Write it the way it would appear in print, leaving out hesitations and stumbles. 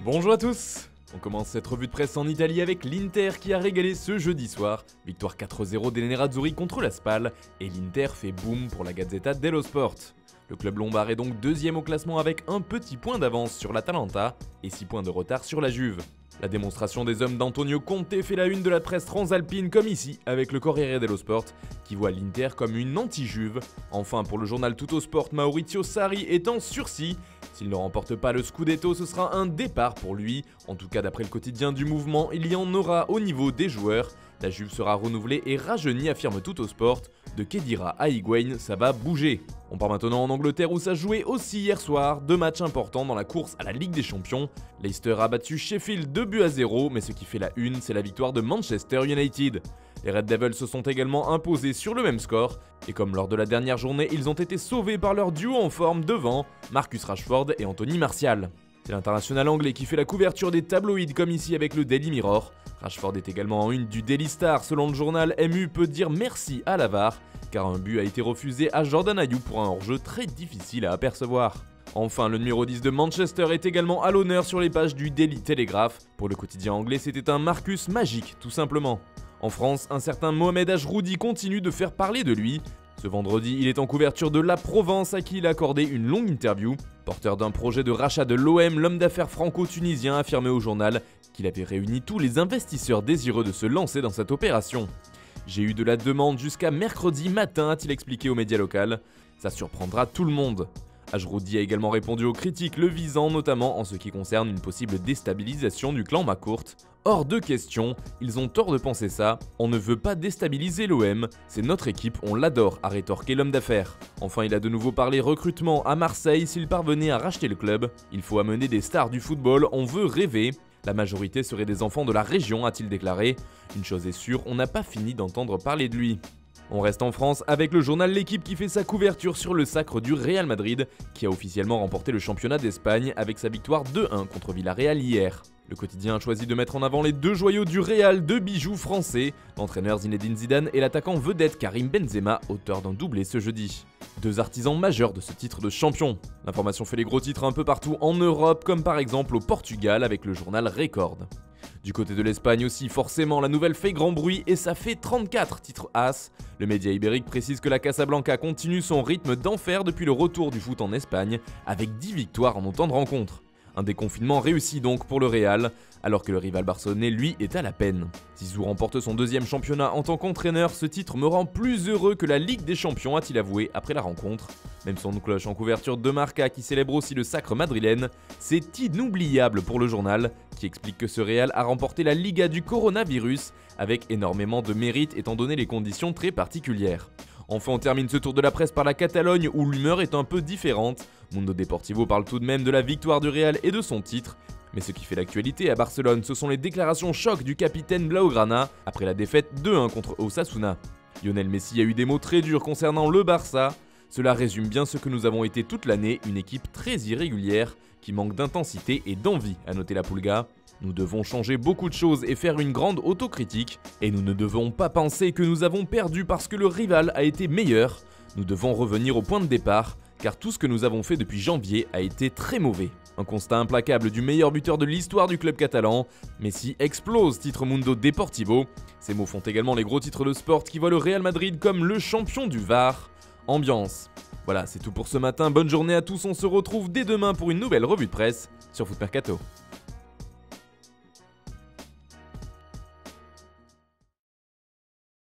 Bonjour à tous. On commence cette revue de presse en Italie avec l'Inter qui a régalé ce jeudi soir. Victoire 4-0 des Nerazzurri contre la Spal et l'Inter fait boom pour la Gazzetta dello Sport. Le club lombard est donc deuxième au classement avec un petit point d'avance sur l'Atalanta et 6 points de retard sur la Juve. La démonstration des hommes d'Antonio Conte fait la une de la presse transalpine comme ici avec le Corriere dello Sport qui voit l'Inter comme une anti-Juve. Enfin pour le journal Tuttosport, Maurizio Sarri est en sursis. S'il ne remporte pas le Scudetto, ce sera un départ pour lui. En tout cas d'après le quotidien du mouvement, il y en aura au niveau des joueurs. La Juve sera renouvelée et rajeunie, affirme Tuttosport. De Khedira à Higuain, ça va bouger. On part maintenant en Angleterre où ça jouait aussi hier soir, 2 matchs importants dans la course à la Ligue des Champions. Leicester a battu Sheffield 2-0, mais ce qui fait la une, c'est la victoire de Manchester United. Les Red Devils se sont également imposés sur le même score, et comme lors de la dernière journée, ils ont été sauvés par leur duo en forme devant, Marcus Rashford et Anthony Martial. C'est l'international anglais qui fait la couverture des tabloïds comme ici avec le Daily Mirror. Rashford est également en une du Daily Star, selon le journal MU peut dire merci à la VAR, car un but a été refusé à Jordan Ayew pour un hors-jeu très difficile à apercevoir. Enfin, le numéro 10 de Manchester est également à l'honneur sur les pages du Daily Telegraph. Pour le quotidien anglais, c'était un Marcus magique, tout simplement. En France, un certain Mohamed Ajroudi continue de faire parler de lui. Ce vendredi, il est en couverture de La Provence à qui il a accordé une longue interview. Porteur d'un projet de rachat de l'OM, l'homme d'affaires franco-tunisien a affirmé au journal qu'il avait réuni tous les investisseurs désireux de se lancer dans cette opération. J'ai eu de la demande jusqu'à mercredi matin, a-t-il expliqué aux médias locaux. Ça surprendra tout le monde. Ajroudi a également répondu aux critiques le visant, notamment en ce qui concerne une possible déstabilisation du clan McCourt. Hors de question, ils ont tort de penser ça, on ne veut pas déstabiliser l'OM, c'est notre équipe, on l'adore, a rétorqué l'homme d'affaires. Enfin, il a de nouveau parlé recrutement à Marseille s'il parvenait à racheter le club. Il faut amener des stars du football, on veut rêver. La majorité seraient des enfants de la région, a-t-il déclaré. Une chose est sûre, on n'a pas fini d'entendre parler de lui. On reste en France avec le journal L'Équipe qui fait sa couverture sur le sacre du Real Madrid, qui a officiellement remporté le championnat d'Espagne avec sa victoire 2-1 contre Villarreal hier. Le quotidien a choisi de mettre en avant les 2 joyaux du Real, 2 bijoux français, l'entraîneur Zinedine Zidane et l'attaquant vedette Karim Benzema, auteur d'un doublé ce jeudi. 2 artisans majeurs de ce titre de champion. L'information fait les gros titres un peu partout en Europe, comme par exemple au Portugal avec le journal Record. Du côté de l'Espagne aussi, forcément, la nouvelle fait grand bruit et ça fait 34 titres As. Le média ibérique précise que la Casablanca continue son rythme d'enfer depuis le retour du foot en Espagne, avec 10 victoires en autant de rencontres. Un déconfinement réussi donc pour le Real, alors que le rival barcelonais lui est à la peine. Zizou remporte son 2e championnat en tant qu'entraîneur, ce titre me rend plus heureux que la Ligue des Champions, a-t-il avoué après la rencontre. Même son cloche en couverture de Marca qui célèbre aussi le sacre madrilène, c'est inoubliable pour le journal, qui explique que ce Real a remporté la Liga du coronavirus, avec énormément de mérite étant donné les conditions très particulières. Enfin, on termine ce tour de la presse par la Catalogne où l'humeur est un peu différente. Mundo Deportivo parle tout de même de la victoire du Real et de son titre. Mais ce qui fait l'actualité à Barcelone, ce sont les déclarations choc du capitaine Blaugrana après la défaite 2-1 contre Osasuna. Lionel Messi a eu des mots très durs concernant le Barça. Cela résume bien ce que nous avons été toute l'année, une équipe très irrégulière, qui manque d'intensité et d'envie, a noté la Pulga. Nous devons changer beaucoup de choses et faire une grande autocritique, et nous ne devons pas penser que nous avons perdu parce que le rival a été meilleur. Nous devons revenir au point de départ, car tout ce que nous avons fait depuis janvier a été très mauvais. Un constat implacable du meilleur buteur de l'histoire du club catalan. Messi explose, titre Mundo Deportivo. Ces mots font également les gros titres de sport qui voient le Real Madrid comme le champion du VAR. Ambiance. Voilà, c'est tout pour ce matin, bonne journée à tous, on se retrouve dès demain pour une nouvelle revue de presse sur Foot Mercato.